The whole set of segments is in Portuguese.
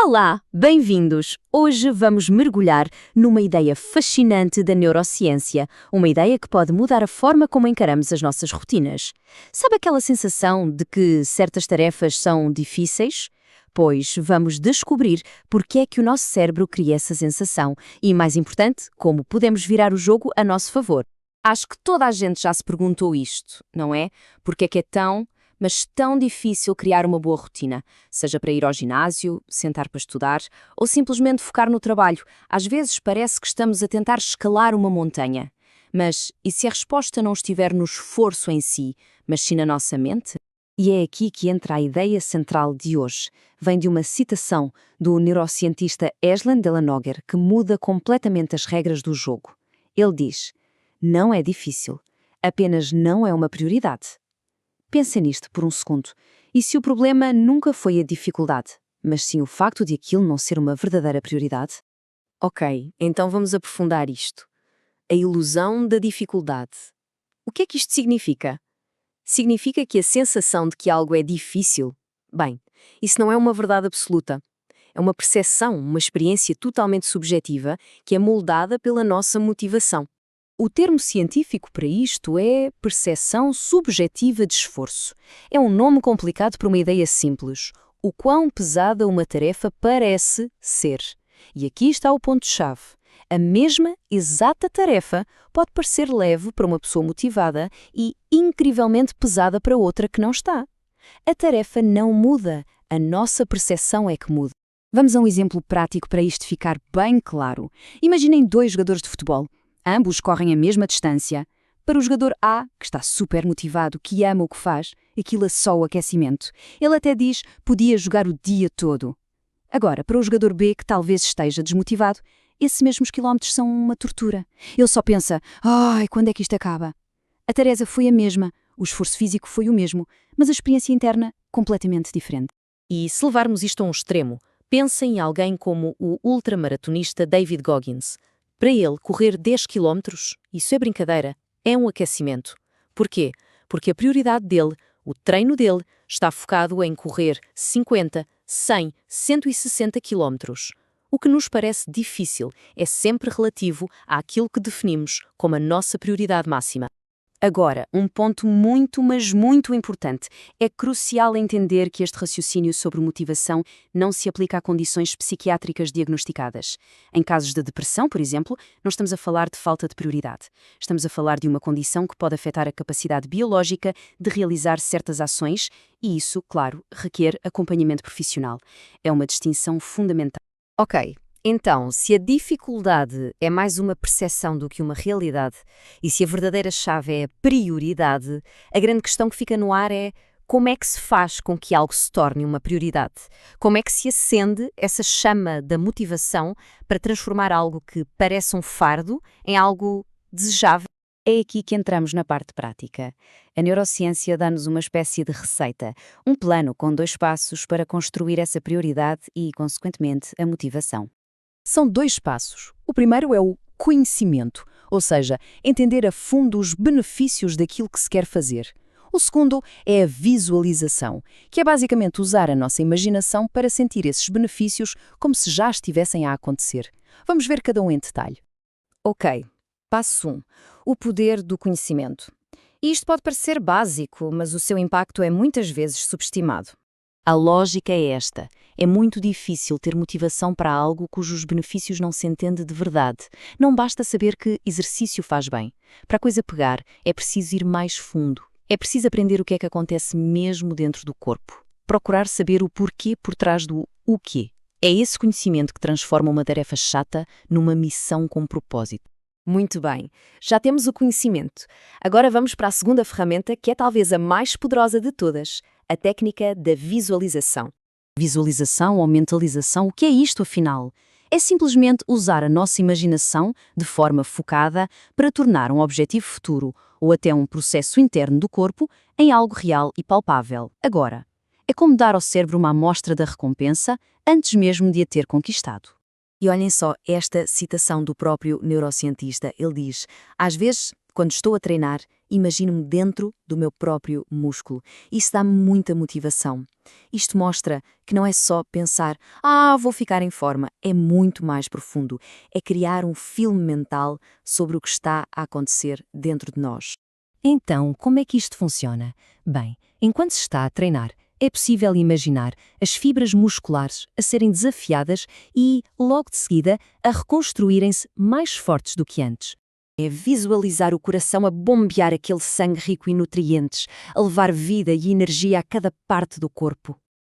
Olá, bem-vindos! Hoje vamos mergulhar numa ideia fascinante da neurociência, uma ideia que pode mudar a forma como encaramos as nossas rotinas. Sabe aquela sensação de que certas tarefas são difíceis? Pois vamos descobrir porque é que o nosso cérebro cria essa sensação e, mais importante, como podemos virar o jogo a nosso favor. Acho que toda a gente já se perguntou isto, não é? Porque é que é tão difícil criar uma boa rotina, seja para ir ao ginásio, sentar para estudar ou simplesmente focar no trabalho. Às vezes parece que estamos a tentar escalar uma montanha. Mas e se a resposta não estiver no esforço em si, mas sim na nossa mente? E é aqui que entra a ideia central de hoje. Vem de uma citação do neurocientista Eslen Delanoguer que muda completamente as regras do jogo. Ele diz: "Não é difícil, apenas não é uma prioridade." Pense nisto por um segundo. E se o problema nunca foi a dificuldade, mas sim o facto de aquilo não ser uma verdadeira prioridade? Ok, então vamos aprofundar isto. A ilusão da dificuldade. O que é que isto significa? Significa que a sensação de que algo é difícil? Bem, isso não é uma verdade absoluta. É uma percepção, uma experiência totalmente subjetiva que é moldada pela nossa motivação. O termo científico para isto é percepção subjetiva de esforço. É um nome complicado para uma ideia simples. O quão pesada uma tarefa parece ser. E aqui está o ponto-chave. A mesma exata tarefa pode parecer leve para uma pessoa motivada e incrivelmente pesada para outra que não está. A tarefa não muda, a nossa percepção é que muda. Vamos a um exemplo prático para isto ficar bem claro. Imaginem dois jogadores de futebol. Ambos correm a mesma distância. Para o jogador A, que está super motivado, que ama o que faz, aquilo é só o aquecimento. Ele até diz podia jogar o dia todo. Agora, para o jogador B, que talvez esteja desmotivado, esses mesmos quilómetros são uma tortura. Ele só pensa, ai, quando é que isto acaba? A tarefa foi a mesma, o esforço físico foi o mesmo, mas a experiência interna completamente diferente. E se levarmos isto a um extremo, pensem em alguém como o ultramaratonista David Goggins. Para ele, correr 10 km, isso é brincadeira, é um aquecimento. Porquê? Porque a prioridade dele, o treino dele, está focado em correr 50, 100, 160 km. O que nos parece difícil é sempre relativo àquilo que definimos como a nossa prioridade máxima. Agora, um ponto muito, mas muito importante. É crucial entender que este raciocínio sobre motivação não se aplica a condições psiquiátricas diagnosticadas. Em casos de depressão, por exemplo, não estamos a falar de falta de prioridade. Estamos a falar de uma condição que pode afetar a capacidade biológica de realizar certas ações e isso, claro, requer acompanhamento profissional. É uma distinção fundamental. Ok. Então, se a dificuldade é mais uma percepção do que uma realidade, e se a verdadeira chave é a prioridade, a grande questão que fica no ar é como é que se faz com que algo se torne uma prioridade? Como é que se acende essa chama da motivação para transformar algo que parece um fardo em algo desejável? É aqui que entramos na parte prática. A neurociência dá-nos uma espécie de receita, um plano com 2 passos para construir essa prioridade e, consequentemente, a motivação. São 2 passos. O primeiro é o conhecimento, ou seja, entender a fundo os benefícios daquilo que se quer fazer. O segundo é a visualização, que é basicamente usar a nossa imaginação para sentir esses benefícios como se já estivessem a acontecer. Vamos ver cada um em detalhe. Ok, passo 1. O poder do conhecimento. E isto pode parecer básico, mas o seu impacto é muitas vezes subestimado. A lógica é esta. É muito difícil ter motivação para algo cujos benefícios não se entende de verdade. Não basta saber que exercício faz bem. Para a coisa pegar, é preciso ir mais fundo. É preciso aprender o que é que acontece mesmo dentro do corpo. Procurar saber o porquê por trás do o quê. É esse conhecimento que transforma uma tarefa chata numa missão com propósito. Muito bem, já temos o conhecimento. Agora vamos para a segunda ferramenta, que é talvez a mais poderosa de todas, a técnica da visualização. Visualização ou mentalização, o que é isto afinal? É simplesmente usar a nossa imaginação de forma focada para tornar um objetivo futuro ou até um processo interno do corpo em algo real e palpável, agora. É como dar ao cérebro uma amostra da recompensa antes mesmo de a ter conquistado. E olhem só esta citação do próprio neurocientista. Ele diz: às vezes, quando estou a treinar, imagino-me dentro do meu próprio músculo. Isso dá-me muita motivação. Isto mostra que não é só pensar, vou ficar em forma. É muito mais profundo. É criar um filme mental sobre o que está a acontecer dentro de nós. Então, como é que isto funciona? Bem, enquanto se está a treinar, é possível imaginar as fibras musculares a serem desafiadas e, logo de seguida, a reconstruírem-se mais fortes do que antes. É visualizar o coração a bombear aquele sangue rico em nutrientes, a levar vida e energia a cada parte do corpo.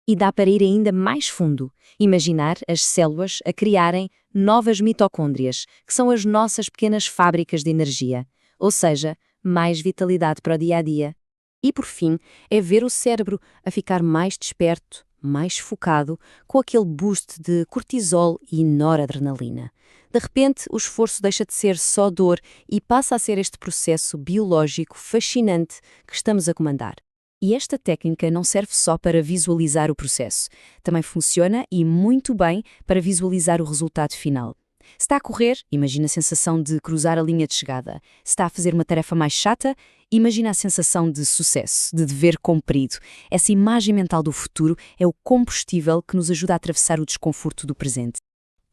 E dá para ir ainda mais fundo, imaginar as células a criarem novas mitocôndrias, que são as nossas pequenas fábricas de energia, ou seja, mais vitalidade para o dia a dia. E por fim, é ver o cérebro a ficar mais desperto, mais focado, com aquele boost de cortisol e noradrenalina. De repente, o esforço deixa de ser só dor e passa a ser este processo biológico fascinante que estamos a comandar. E esta técnica não serve só para visualizar o processo. Também funciona e muito bem para visualizar o resultado final. Se está a correr, imagina a sensação de cruzar a linha de chegada. Se está a fazer uma tarefa mais chata, imagina a sensação de sucesso, de dever cumprido. Essa imagem mental do futuro é o combustível que nos ajuda a atravessar o desconforto do presente.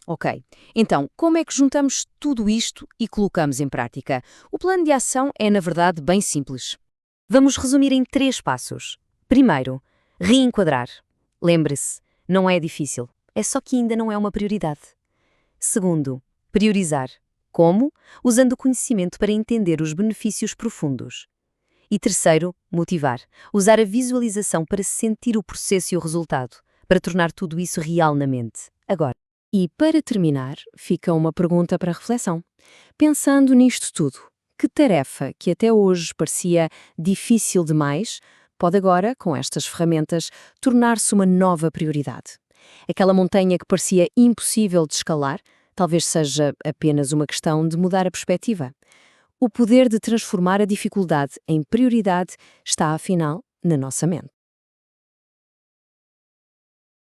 Ok, então, como é que juntamos tudo isto e colocamos em prática? O plano de ação é, na verdade, bem simples. Vamos resumir em 3 passos. Primeiro, reenquadrar. Lembre-se, não é difícil, é só que ainda não é uma prioridade. Segundo, priorizar. Como? Usando o conhecimento para entender os benefícios profundos. E terceiro, motivar. Usar a visualização para sentir o processo e o resultado, para tornar tudo isso real na mente. Agora. E para terminar, fica uma pergunta para reflexão. Pensando nisto tudo, que tarefa que até hoje parecia difícil demais, pode agora, com estas ferramentas, tornar-se uma nova prioridade? Aquela montanha que parecia impossível de escalar, talvez seja apenas uma questão de mudar a perspectiva. O poder de transformar a dificuldade em prioridade está, afinal, na nossa mente.